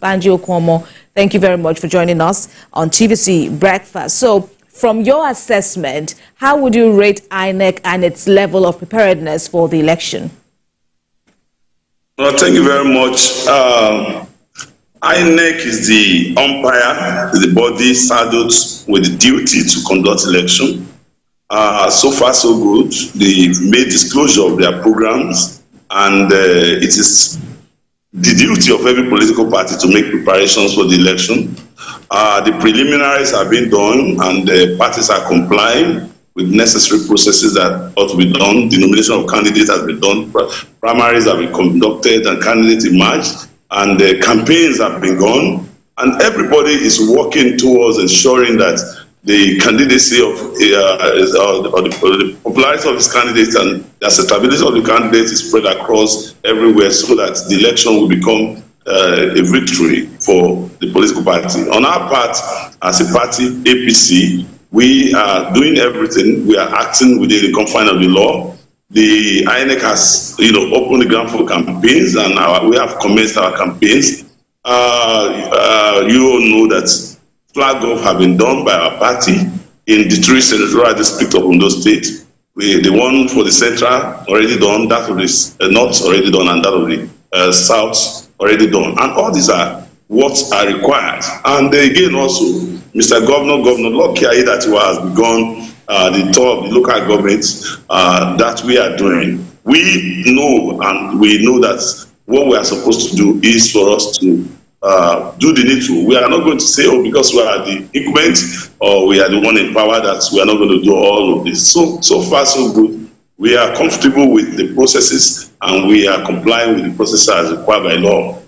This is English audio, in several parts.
Banji Okunomo, thank you very much for joining us on TVC Breakfast. So, from your assessment, how would you rate INEC and its level of preparedness for the election? Well, thank you very much. INEC is the umpire, the body saddled with the duty to conduct election. So far, so good. They've made disclosure of their programs, and it is the duty of every political party to make preparations for the election. The preliminaries have been done, and the parties are complying with necessary processes that ought to be done. The nomination of candidates has been done, primaries have been conducted, and candidates emerged, and the campaigns have been gone, and everybody is working towards ensuring that the candidacy of the popularity of his candidates and the acceptability of the candidates is spread across everywhere, so that the election will become a victory for the political party. On our part, as a party, APC, we are doing everything. We are acting within the confines of the law. The INEC has, opened the ground for campaigns, and we have commenced our campaigns. You all know that flag off have been done by our party in the three senatorial districts of Ondo State. The one for the central already done, that of the north already done, and that of the south already done. And all these are what are required. And again, also, Mr. Governor Lokia that has begun the tour of the local governments that we are doing. We know, and we know that what we are supposed to do is for us to do the needful. We are not going to say, oh, because we are the incumbent or we are the one in power, that we are not going to do all of this. So far, so good. We are comfortable with the processes, and we are complying with the processes as required by law.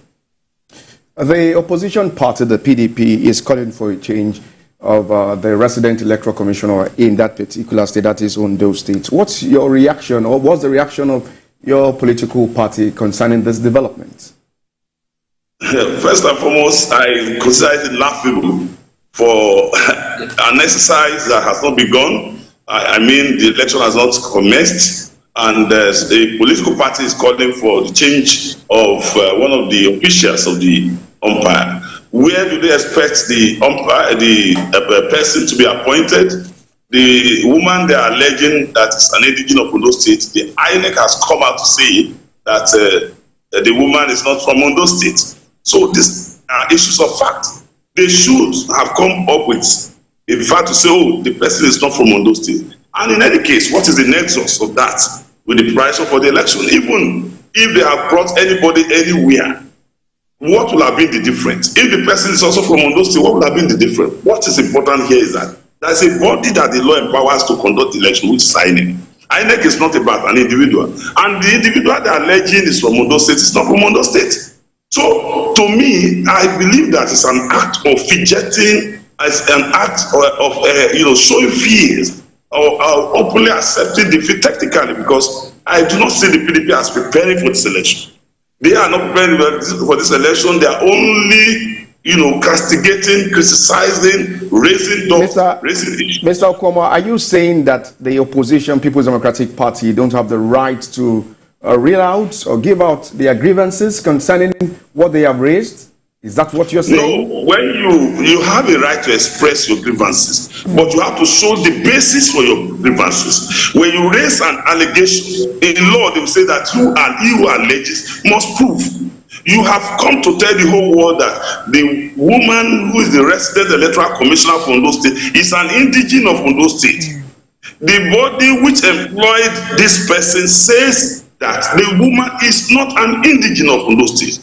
The opposition party, the PDP, is calling for a change of the resident electoral commissioner in that particular state, that is Ondo State. What's your reaction, or what's the reaction of your political party concerning this development? First and foremost, I consider it laughable for an exercise that has not begun. I mean, the election has not commenced, and the political party is calling for the change of one of the officials of the umpire. Where do they expect the umpire, the person to be appointed? The woman they are alleging that is an indigene of Ondo State, the INEC has come out to say that the woman is not from Ondo State. So these are issues of fact. They should have come up with a fact to say, oh, the person is not from Ondo State. And in any case, what is the nexus of that with the preparation for the election? Even if they have brought anybody anywhere, what will have been the difference? If the person is also from Ondo State, what will have been the difference? What is important here is that there is a body that the law empowers to conduct the election, which is INEC. INEC is not about an individual. And the individual they are alleging is from Ondo State. It's not from Ondo State. So, to me, I believe that it's an act of fidgeting, it's an act of showing fears, or openly accepting defeat technically, because I do not see the PDP as preparing for this election. They are not preparing for this election. They are only, castigating, criticizing, raising issues. Mr. Okunomo, are you saying that the opposition, People's Democratic Party, don't have the right to reel out or give out their grievances concerning what they have raised? Is that what you're saying? No, when you have a right to express your grievances, but you have to show the basis for your grievances. When you raise an allegation, in law they will say that you and he who alleges must prove. You have come to tell the whole world that the woman who is the resident electoral commissioner for Ondo State is an indigene of Ondo State. The body which employed this person says that the woman is not an indigene of Ondo State.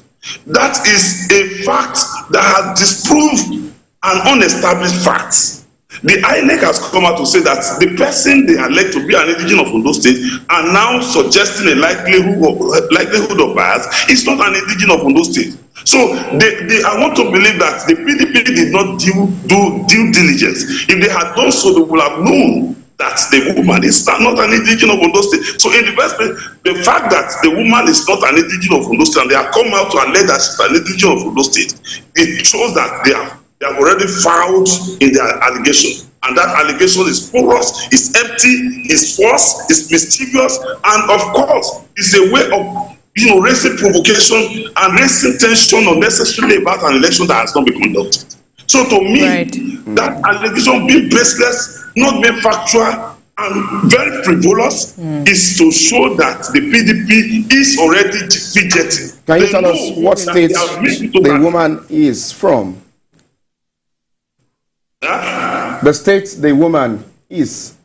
That is a fact that has disproved an unestablished fact. The INEC has come out to say that the person they allege to be an indigene of Ondo State are now suggesting a likelihood of bias is not an indigene of Ondo State. So I want to believe that the PDP did not do due diligence. If they had done so, they would have known that the woman is not an indigene of Ondo State. So in the first place, the fact that the woman is not an indigene of Ondo State and they have come out to allege that she's an indigene of Ondo State, it shows that they have already filed in their allegation. And that allegation is porous, is empty, is false, is mischievous, and of course, it's a way of raising provocation and raising tension unnecessarily about an election that has not been conducted. So to me, that allegation being baseless, not being factual, and very frivolous is to show that the PDP is already defeated. Can you tell us what state the woman is from? The state the woman is.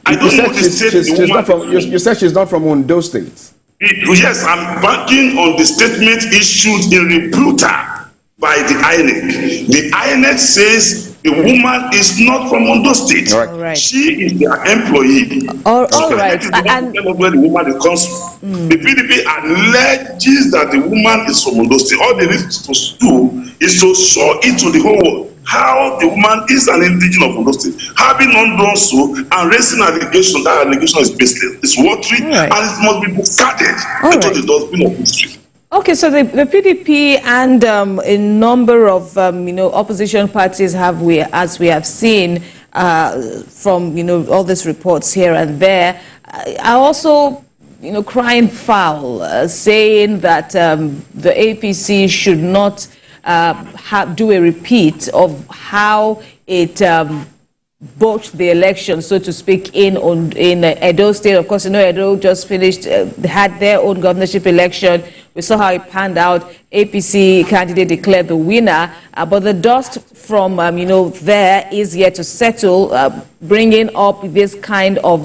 I don't know the state the woman is. You said she's not from Ondo State. Yes, I'm banking on the statement issued in rebuttal by the INEC. The INEC says the woman is not from Ondo State. All right. She is their employee. All right. And where the woman comes from. The PDP alleges that the woman is from Ondo State. All they need to do is to show it to the whole world how the woman is an indigenous of Ondo State. Having not done so and raising allegation, that allegation is baseless. It's watery, and it must be discarded into the dustbin of history. Okay, so the PDP and a number of opposition parties as we have seen from all these reports here and there, are also crying foul, saying that the APC should not do a repeat of how it botched the election, so to speak, in Edo State. Of course, Edo just finished, they had their own governorship election. We saw how it panned out. APC candidate declared the winner, but the dust from there is yet to settle, bringing up this kind of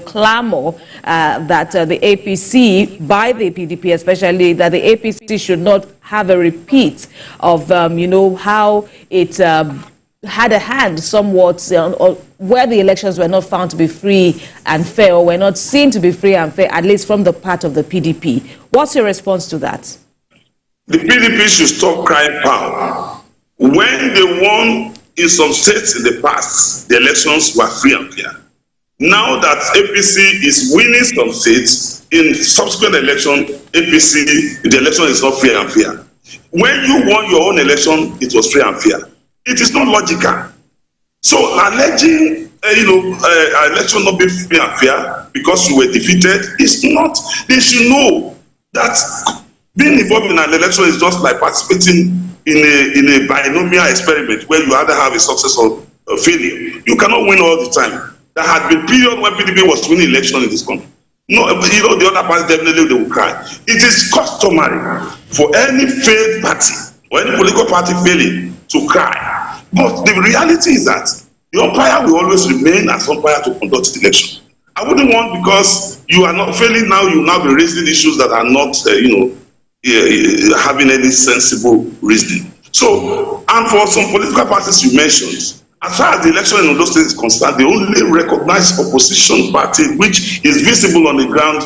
clamor that the APC, by the PDP especially, that the APC should not have a repeat of how it had a hand somewhat or where the elections were not found to be free and fair, or were not seen to be free and fair, at least from the part of the PDP. What's your response to that? The PDP should stop crying foul. When they won in some states in the past, the elections were free and fair. Now that APC is winning some states, in subsequent election, APC, the election is not free and fair. When you won your own election, it was free and fair. It is not logical. So alleging election not being free and fair because you were defeated is not. They should know that being involved in an election is just like participating in a binomial experiment where you either have a success or a failure. You cannot win all the time. There had been period when PDP was winning election in this country. No, the other party definitely they will cry. It is customary for any failed party or any political party failing to cry. But the reality is that the umpire will always remain as umpire to conduct the election. I wouldn't want, because you are not failing now, you will now be raising issues that are not, having any sensible reasoning. So, and for some political parties you mentioned, as far as the election in Ondo State is concerned, the only recognized opposition party which is visible on the ground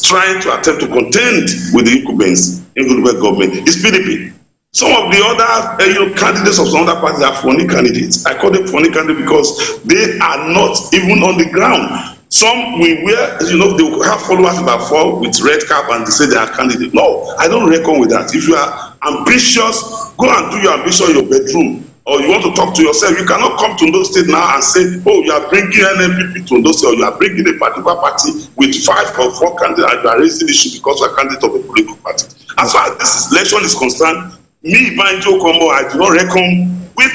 trying to attempt to contend with the incumbents in the government is PDP. Some of the other candidates of some other parties are phony candidates. I call them phony candidates because they are not even on the ground. Some will wear, they will have followers about 4 with red cap and they say they are candidates. No, I don't reckon with that. If you are ambitious, go and do your ambition in your bedroom. Or you want to talk to yourself, you cannot come to Ondo State now and say, oh, you are bringing NNPP to Ondo State, or you are bringing a particular party with 5 or 4 candidates and you are raising the issue because you are a candidate of a political party. As far as this election is concerned, me, Banji Okunomo, I do not reckon with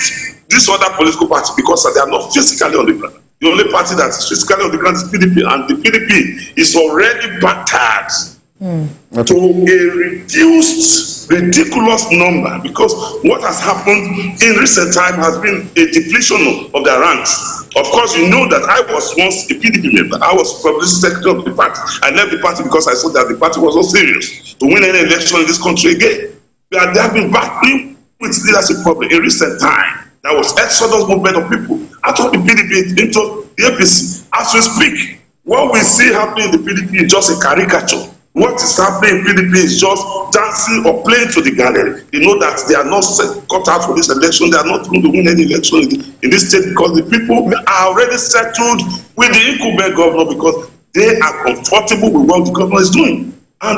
this other political party because they are not physically on the ground. The only party that is physically on the ground is PDP, and the PDP is already battered to a reduced, ridiculous number, because what has happened in recent time has been a depletion of their ranks. Of course, you know that I was once a PDP member. I was publicity secretary of the party. I left the party because I saw that the party was not serious to win any election in this country again. They have been battling with leadership problem in recent time. There was exodus movement of people out of the PDP into the APC. As we speak, what we see happening in the PDP is just a caricature. What is happening in PDP is just dancing or playing to the gallery. They know that they are not cut out for this election. They are not going to win any election in this state because the people are already settled with the incumbent governor because they are comfortable with what the governor is doing. And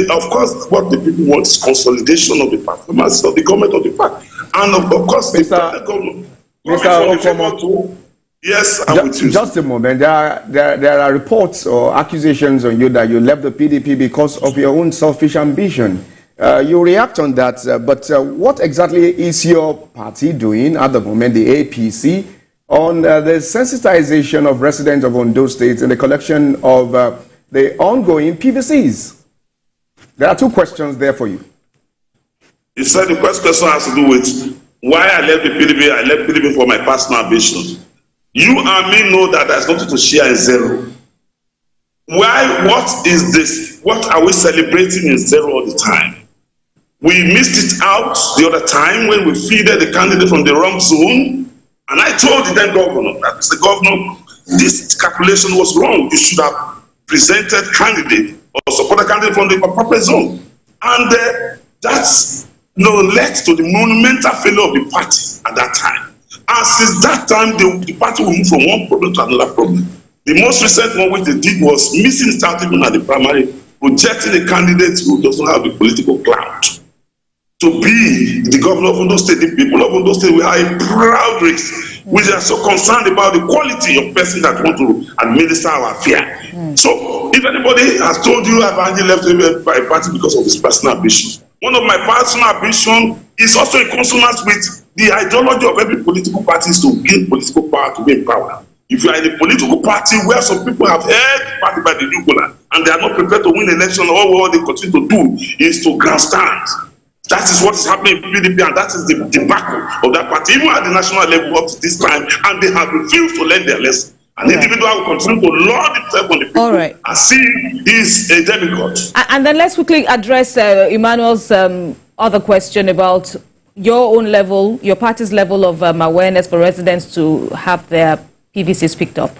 of course, what the people want is consolidation of the performance of the government of the party. And of course, the government. Mr. Okunomo, Yes, I'm with you. Just a moment. There are reports or accusations on you that you left the PDP because of your own selfish ambition. You react on that, but what exactly is your party doing at the moment, the APC, on the sensitization of residents of Ondo State and the collection of the ongoing PVCs? There are two questions there for you. You said the first question has to do with why I left the PDP. I left PDP for my personal ambition. You and me know that there's nothing to share in zero. Why? What is this? What are we celebrating in zero all the time? We missed it out the other time when we feeded the candidate from the wrong zone. And I told the then governor that the governor, this calculation was wrong. You should have presented candidate or supported candidate from the appropriate zone. And that's led to the monumental failure of the party at that time. And since that time, the party will move from one problem to another problem. The most recent one which they did was missing it out even at the primary, projecting a candidate who doesn't have the political clout to be the governor of Ondo State. The people of Ondo State will have a proud race. We are so concerned about the quality of person that want to administer our affair. So if anybody has told you Banji left by party because of his personal ambition, one of my personal ambition is also in consonance with the ideology of every political party is to gain political power, to be in power. If you are in a political party where some people have held the party by the jugular and they are not prepared to win election, all what they continue to do is to grandstand. That is what is happening in PDP, and that is the debacle of that party, even at the national level up to this time, and they have refused to learn their lesson. An individual will continue to lord himself on the people and see he's a demigod. And then let's quickly address Emmanuel's other question about your own level, your party's level of awareness for residents to have their PVCs picked up.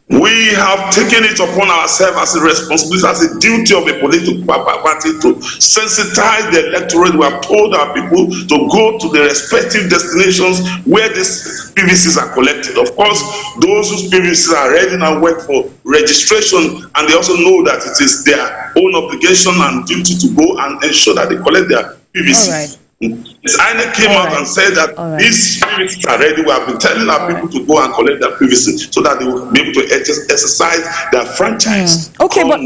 We have taken it upon ourselves as a responsibility, as a duty of a political party to sensitize the electorate. We have told our people to go to the respective destinations where these PVCs are collected. Of course, those whose PVCs are ready now wait for registration, and they also know that it is their own obligation and duty to go and ensure that they collect their PVCs. INEC came out and said that these PVCs are ready. We have been telling our people to go and collect their PVC so that they will be able to exercise their franchise. Okay, but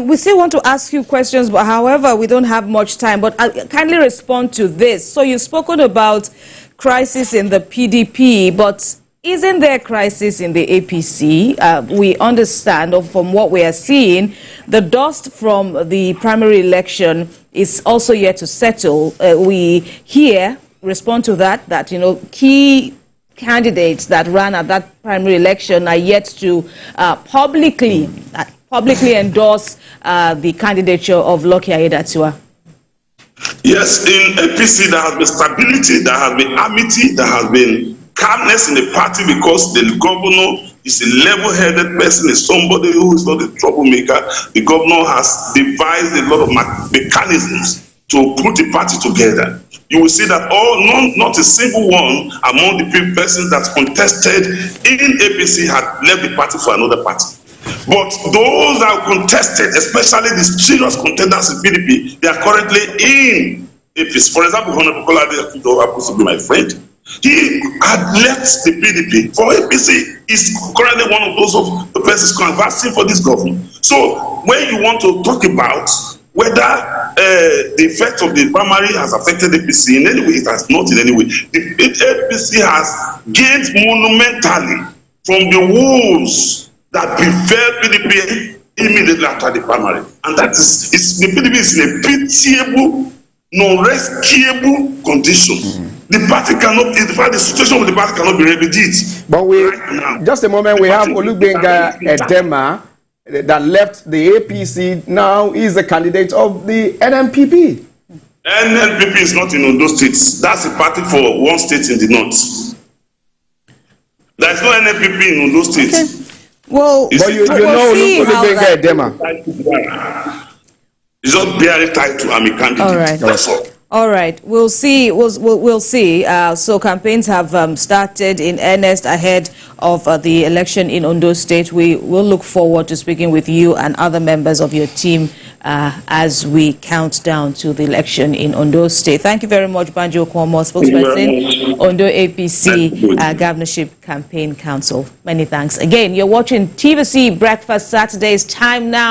we still want to ask you questions, but however, we don't have much time. But I'll kindly respond to this. So you've spoken about crisis in the PDP, but isn't there a crisis in the APC? We understand, or from what we are seeing, the dust from the primary election is also yet to settle. We here respond to that, key candidates that ran at that primary election are yet to publicly endorse the candidature of Lucky Aiyedatiwa. Yes, in APC there has been stability, there has been amity, there has been calmness in the party because the governor is a level-headed person, is somebody who is not a troublemaker. The governor has devised a lot of mechanisms to put the party together. You will see that not a single one among the persons that contested in APC had left the party for another party. But those that contested, especially the serious contenders in PDP, they are currently in APC. For example, Honorable Kolade happens to be my friend. He had left the PDP for APC. He's currently one of those of the persons conversing for this government. So when you want to talk about whether the effect of the primary has affected APC in any way, it has not in any way. The APC has gained monumentally from the woes that befell PDP immediately after the primary. And that is the PDP is in a pitiable, non-rescuable condition. The party cannot, in fact, the situation of the party cannot be remedied. But just a moment, we have Olubenga Edema that left the APC, now is the candidate of the NNPP. NNPP is not in Ondo State. That's a party for one state in the north. There is no NNPP in Ondo State. Okay. Well, but you know Olubenga Edema. It's just barely tied to Army candidate. All right. That's all. All right, we'll see. We'll see. So campaigns have started in earnest ahead of the election in Ondo State. We will look forward to speaking with you and other members of your team as we count down to the election in Ondo State. Thank you very much, Banji Okunomo, spokesperson, Ondo APC Governorship Campaign Council. Many thanks. Again, you're watching TVC Breakfast Saturdays. Time now.